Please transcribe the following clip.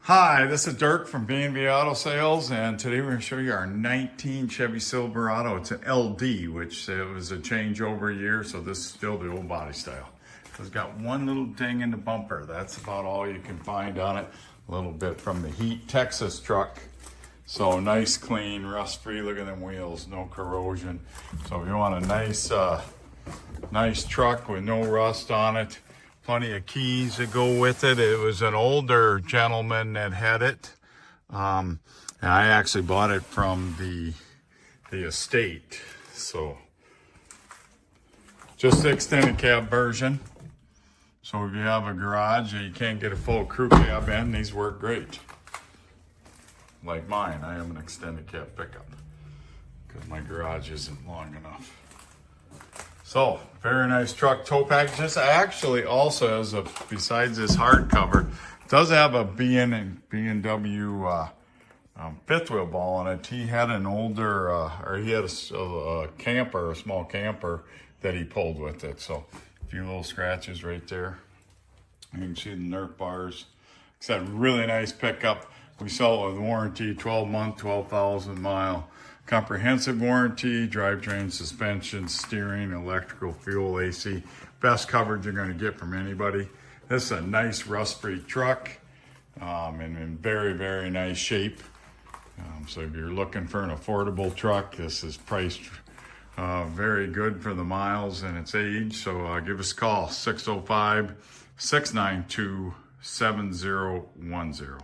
Hi, this is Dirk from V&V Auto Sales, and today we're going to show you our 19 Chevy Silverado. It's an LD, which it was a changeover year, so this is still the old body style. It's got one little ding in the bumper. That's about all you can find on it. A little bit from the Heat Texas truck. So nice, clean, rust-free. Look at them wheels, no corrosion. So if you want a nice truck with no rust on it, plenty of keys that go with it. It was an older gentleman that had it. And I actually bought it from the estate. So just the extended cab version. So if you have a garage and you can't get a full crew cab in, these work great. Like mine, I have an extended cab pickup because my garage isn't long enough. So, very nice truck, tow package. This actually also has a, besides this hardcover, does have a B&W fifth wheel ball on it. He had an older, or he had a camper, a small camper that he pulled with it. So, a few little scratches right there. You can see the Nerf bars. It's a really nice pickup. We sell it with warranty, 12-month, 12,000 mile. Comprehensive warranty, drivetrain, suspension, steering, electrical, fuel, AC. Best coverage you're going to get from anybody. This is a nice rust-free truck and in very, very nice shape. So if you're looking for an affordable truck, this is priced very good for the miles and its age. So give us a call, 605-692-7010.